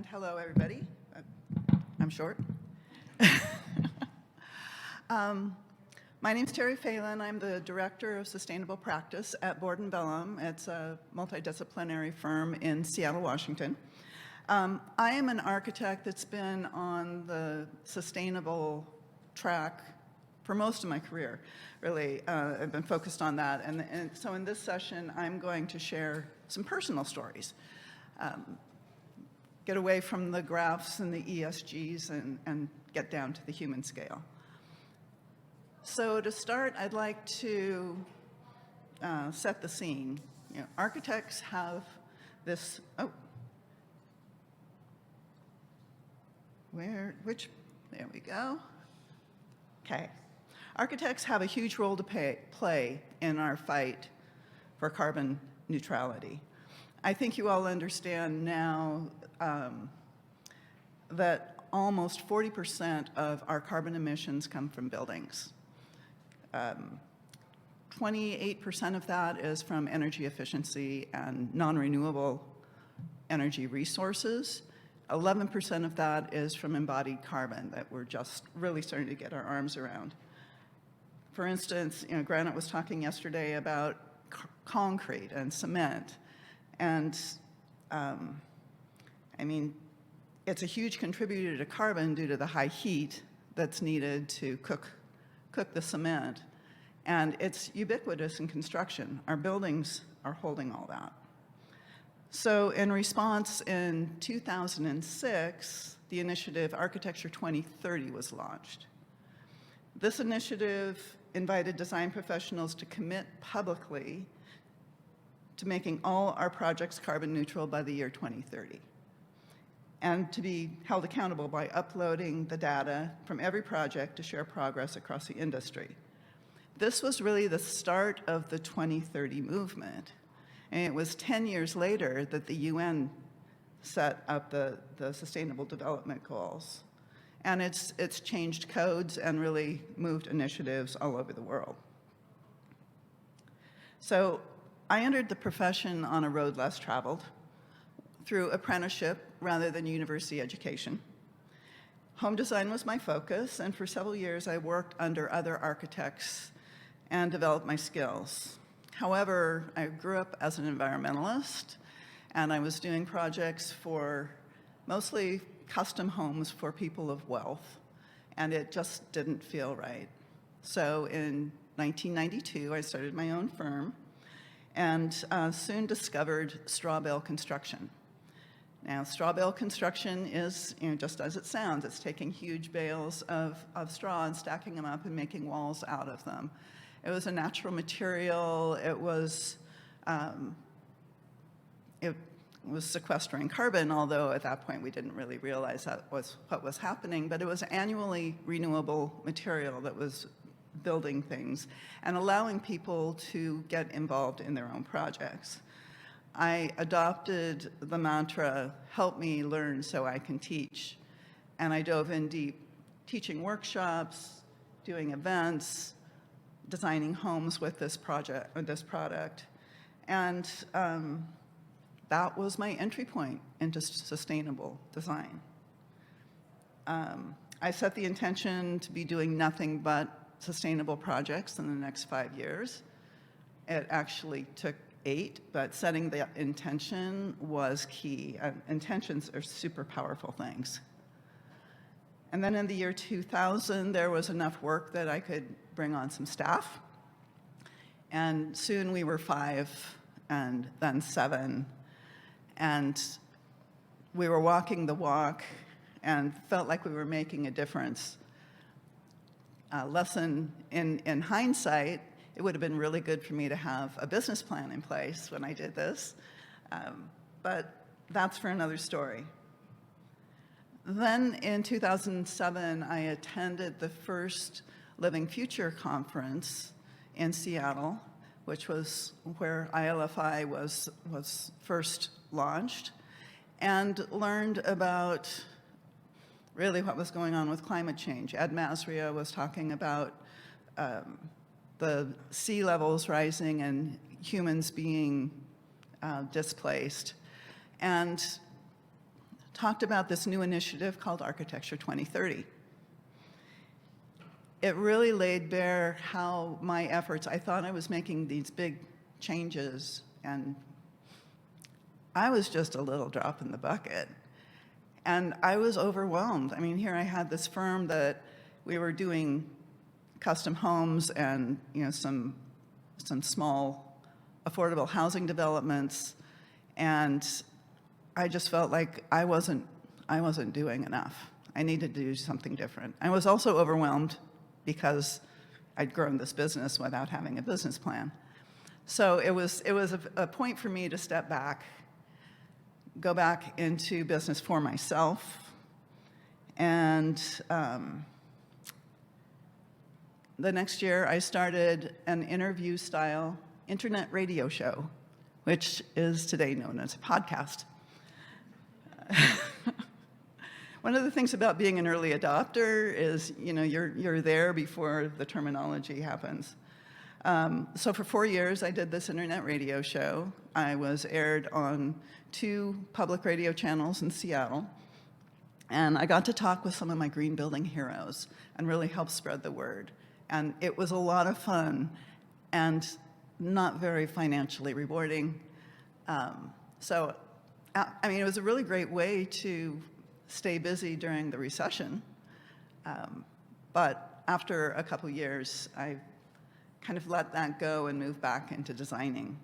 And hello, everybody. I'm short. My name's Terry Phelan. I'm the Director of Sustainable Practice at Vellum. It's a multidisciplinary firm in Seattle, Washington. I am an architect that's been on the sustainable track for most of my career, really. I've been focused on that. And so in this session, I'm going to share some personal stories. Get away from the graphs and the ESGs and get down to the human scale. So to start, I'd like to set the scene. You know, architects have this, there we go. Okay. Architects have a huge role to play in our fight for carbon neutrality. I think you all understand now that almost 40% of our carbon emissions come from buildings. 28% of that is from energy efficiency and non-renewable energy resources. 11% of that is from embodied carbon that we're just really starting to get our arms around. For instance, you know, Granite was talking yesterday about concrete and cement. And I mean, it's a huge contributor to carbon due to the high heat that's needed to cook the cement. And it's ubiquitous in construction. Our buildings are holding all that. So in response, in 2006, the initiative Architecture 2030 was launched. This initiative invited design professionals to commit publicly to making all our projects carbon neutral by the year 2030, and to be held accountable by uploading the data from every project to share progress across the industry. This was really the start of the 2030 movement, and it was 10 years later that the UN set up the Sustainable Development Goals. And it's changed codes and really moved initiatives all over the world. So I entered the profession on a road less traveled, through apprenticeship rather than university education. Home design was my focus, and for several years I worked under other architects and developed my skills. However, I grew up as an environmentalist, and I was doing projects for mostly custom homes for people of wealth, and it just didn't feel right. So in 1992, I started my own firm and soon discovered straw bale construction. Now, straw bale construction is, you know, just as it sounds. It's taking huge bales of straw and stacking them up and making walls out of them. It was a natural material. It was sequestering carbon, although at that point we didn't really realize that was what was happening, but it was annually renewable material that was building things and allowing people to get involved in their own projects. I adopted the mantra, help me learn so I can teach, and I dove in deep, teaching workshops, doing events, designing homes with this project or this product, and that was my entry point into sustainable design. I set the intention to be doing nothing but sustainable projects in the next 5 years. It actually took 8, but setting the intention was key. Intentions are super powerful things. And then in the year 2000, there was enough work that I could bring on some staff. And soon we were 5, and then 7. And we were walking the walk and felt like we were making a difference. Lesson in hindsight, it would have been really good for me to have a business plan in place when I did this, but that's for another story. Then in 2007, I attended the first Living Future conference in Seattle, which was where ILFI was first launched, and learned about really what was going on with climate change. Ed Masria was talking about the sea levels rising and humans being displaced, and talked about this new initiative called Architecture 2030. It really laid bare how my efforts, I thought I was making these big changes, and I was just a little drop in the bucket. And I was overwhelmed. I mean, here I had this firm that we were doing custom homes and, you know, some small affordable housing developments, and I just felt like I wasn't doing enough. I needed to do something different. I was also overwhelmed because I'd grown this business without having a business plan. So it was a point for me to step back, go back into business for myself, and the next year I started an interview-style internet radio show, which is today known as a podcast. One of the things about being an early adopter is, you know, you're there before the terminology happens. So for 4 years, I did this internet radio show. I was aired on 2 public radio channels in Seattle, and I got to talk with some of my green building heroes and really help spread the word. And it was a lot of fun and not very financially rewarding. I mean, it was a really great way to stay busy during the recession. But after a couple years, I kind of let that go and moved back into designing.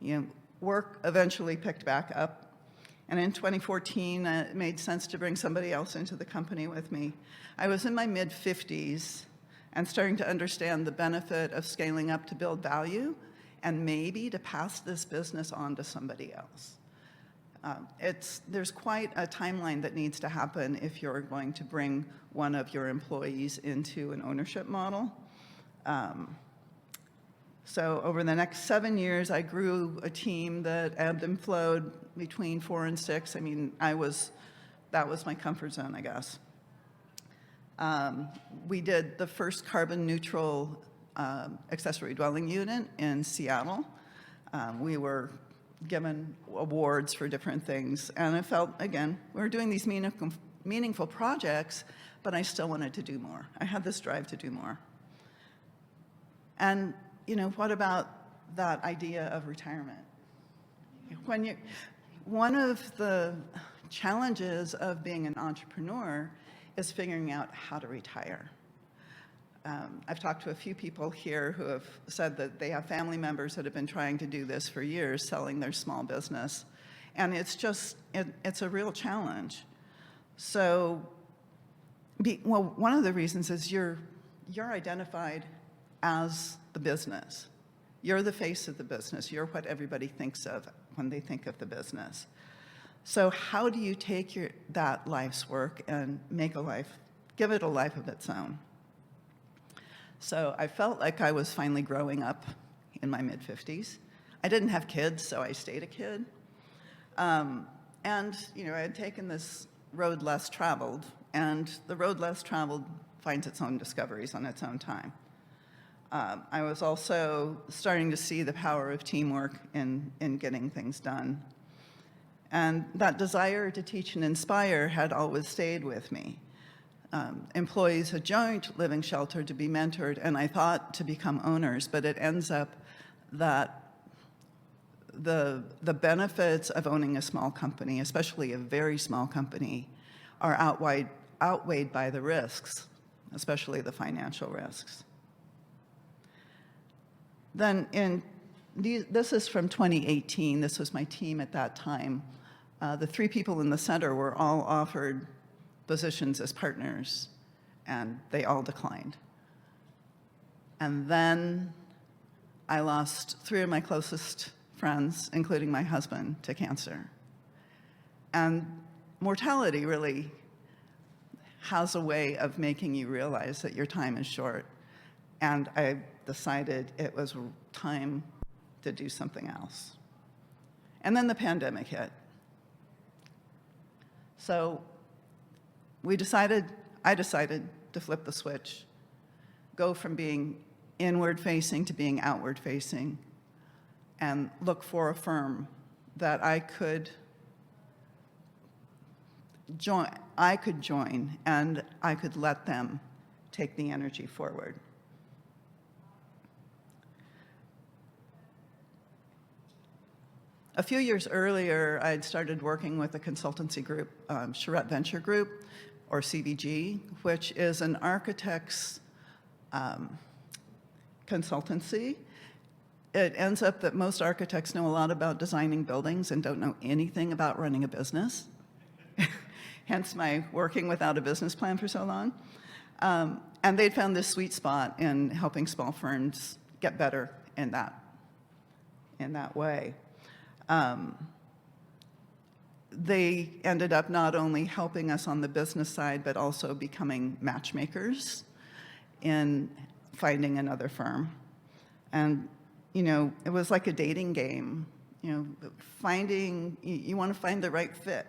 You know, work eventually picked back up. And in 2014, it made sense to bring somebody else into the company with me. I was in my mid-50s and starting to understand the benefit of scaling up to build value and maybe to pass this business on to somebody else. There's quite a timeline that needs to happen if you're going to bring one of your employees into an ownership model. So over the next 7 years, I grew a team that ebbed and flowed between 4 and 6. I mean, that was my comfort zone, I guess. We did the first carbon neutral accessory dwelling unit in Seattle. We were given awards for different things, and I felt, again, we were doing these meaningful projects, but I still wanted to do more. I had this drive to do more. And, you know, what about that idea of retirement? One of the challenges of being an entrepreneur is figuring out how to retire. I've talked to a few people here who have said that they have family members that have been trying to do this for years, selling their small business. And it's a real challenge. So, one of the reasons is you're identified as the business. You're the face of the business. You're what everybody thinks of when they think of the business. So how do you take that life's work and give it a life of its own? So I felt like I was finally growing up in my mid-50s. I didn't have kids, so I stayed a kid. And, you know, I had taken this road less traveled, and the road less traveled finds its own discoveries on its own time. I was also starting to see the power of teamwork in getting things done. And that desire to teach and inspire had always stayed with me. Employees had joined Living Shelter to be mentored, and I thought to become owners, but it ends up that the benefits of owning a small company, especially a very small company, are outweighed by the risks, especially the financial risks. Then this is from 2018. This was my team at that time. The 3 people in the center were all offered positions as partners, and they all declined. And then I lost 3 of my closest friends, including my husband, to cancer. And mortality really has a way of making you realize that your time is short. And I decided it was time to do something else. And then the pandemic hit. So I decided to flip the switch, go from being inward-facing to being outward-facing, and look for a firm that I could join, and I could let them take the energy forward. A few years earlier, I'd started working with a consultancy group, Charette Venture Group, or CVG, which is an architect's consultancy. It ends up that most architects know a lot about designing buildings and don't know anything about running a business, hence my working without a business plan for so long. And they'd found this sweet spot in helping small firms get better in that way. They ended up not only helping us on the business side, but also becoming matchmakers in finding another firm. And, it was like a dating game. You want to find the right fit.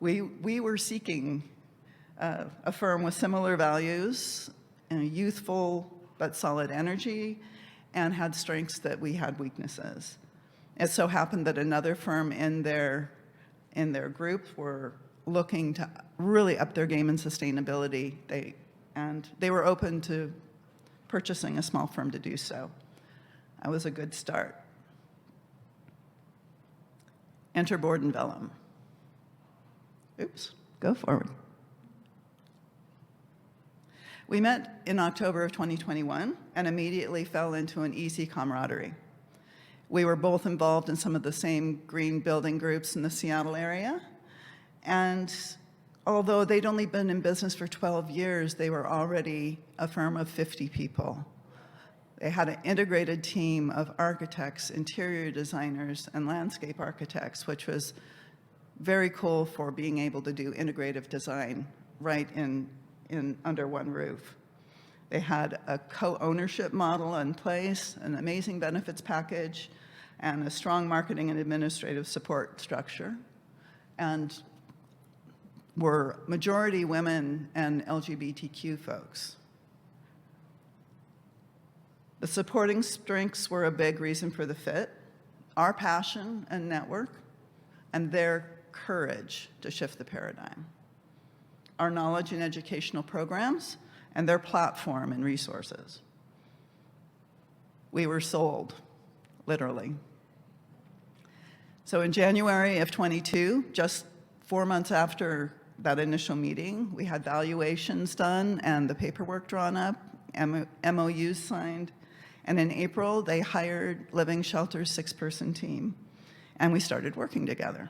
We were seeking a firm with similar values, youthful but solid energy, and had strengths that we had weaknesses. It so happened that another firm in their group were looking to really up their game in sustainability. They were open to purchasing a small firm to do so. That was a good start. Enter board and Vellum. Oops, go forward. We met in October of 2021 and immediately fell into an easy camaraderie. We were both involved in some of the same green building groups in the Seattle area. And although they'd only been in business for 12 years, they were already a firm of 50 people. They had an integrated team of architects, interior designers, and landscape architects, which was very cool for being able to do integrative design right in under one roof. They had a co-ownership model in place, an amazing benefits package, and a strong marketing and administrative support structure, and were majority women and LGBTQ folks. The supporting strengths were a big reason for the fit, our passion and network, and their courage to shift the paradigm. Our knowledge and educational programs, and their platform and resources. We were sold, literally. So in January of 22, just 4 months after that initial meeting, we had valuations done and the paperwork drawn up, MOUs signed, and in April, they hired Living Shelter's 6-person team, and we started working together.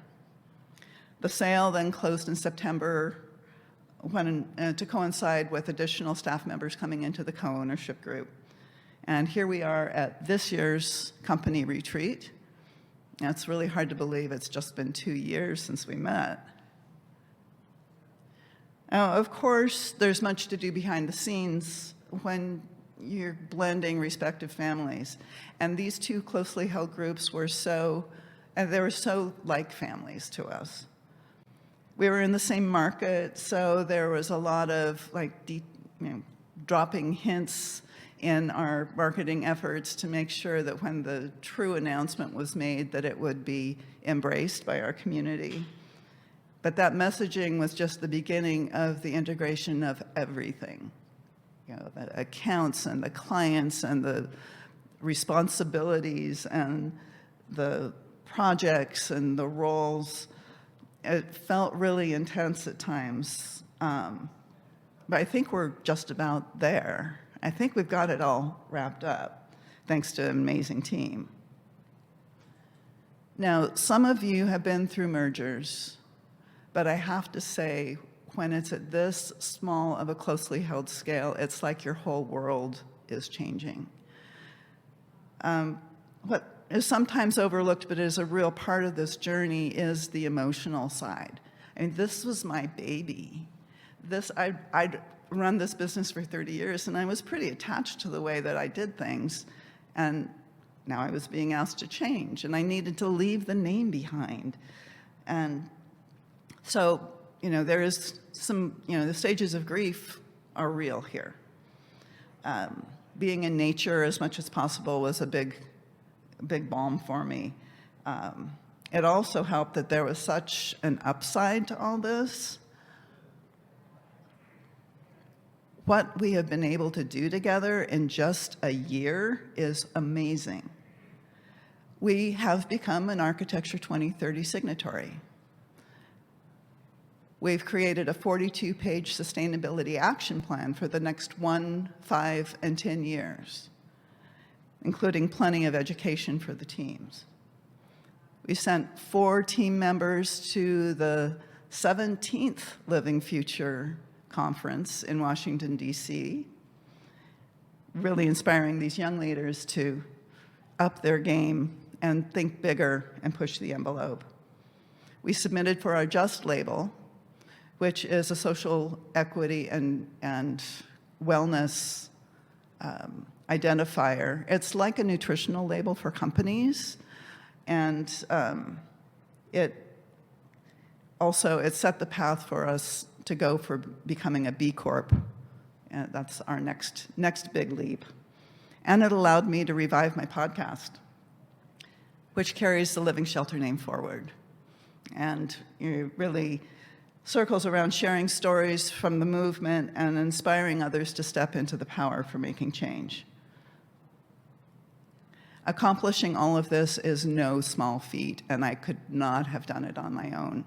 The sale then closed in September to coincide with additional staff members coming into the co-ownership group. And here we are at this year's company retreat. And it's really hard to believe it's just been 2 years since we met. Now, of course, there's much to do behind the scenes when you're blending respective families. And these two closely held groups were they were so like families to us. We were in the same market, so there was a lot of dropping hints in our marketing efforts to make sure that when the true announcement was made, that it would be embraced by our community. But that messaging was just the beginning of the integration of everything. The accounts and the clients and the responsibilities and the projects and the roles. It felt really intense at times, but I think we're just about there. I think we've got it all wrapped up, thanks to an amazing team. Now, some of you have been through mergers, but I have to say, when it's at this small of a closely held scale, it's like your whole world is changing. What is sometimes overlooked, but is a real part of this journey, is the emotional side. I mean, this was my baby. I'd run this business for 30 years, and I was pretty attached to the way that I did things. And now I was being asked to change, and I needed to leave the name behind. And so, there is some, the stages of grief are real here. Being in nature as much as possible was a big balm for me. It also helped that there was such an upside to all this. What we have been able to do together in just a year is amazing. We have become an Architecture 2030 signatory. We've created a 42-page sustainability action plan for the next 1, 5, and 10 years, including plenty of education for the teams. We sent 4 team members to the 17th Living Future Conference in Washington, D.C., really inspiring these young leaders to up their game and think bigger and push the envelope. We submitted for our JUST label, which is a social equity and wellness identifier. It's like a nutritional label for companies, and it set the path for us to go for becoming a B Corp. And that's our next big leap. And it allowed me to revive my podcast, which carries the Living Shelter name forward. And it really circles around sharing stories from the movement and inspiring others to step into the power for making change. Accomplishing all of this is no small feat, and I could not have done it on my own.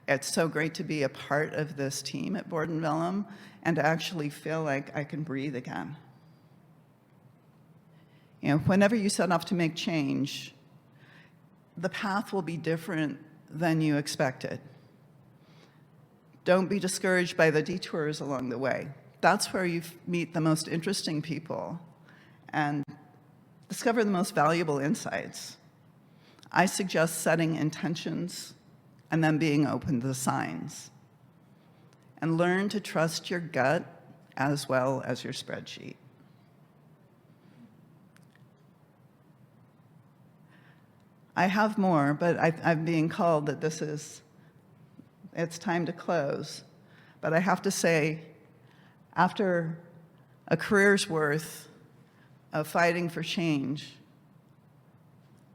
It's so great to be a part of this team at Vellum and to actually feel like I can breathe again. You know, whenever you set off to make change, the path will be different than you expected. Don't be discouraged by the detours along the way. That's where you meet the most interesting people and discover the most valuable insights. I suggest setting intentions and then being open to the signs. And learn to trust your gut as well as your spreadsheet. I have more, but I'm being called that it's time to close. But I have to say, after a career's worth of fighting for change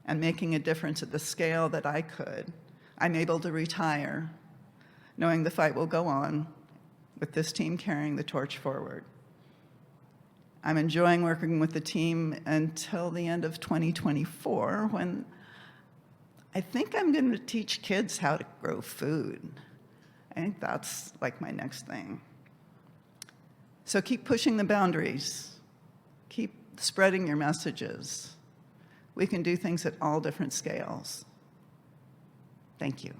and making a difference at the scale that I could, I'm able to retire, knowing the fight will go on with this team carrying the torch forward. I'm enjoying working with the team until the end of 2024, when I think I'm going to teach kids how to grow food. I think that's like my next thing. So keep pushing the boundaries. Keep spreading your messages. We can do things at all different scales. Thank you.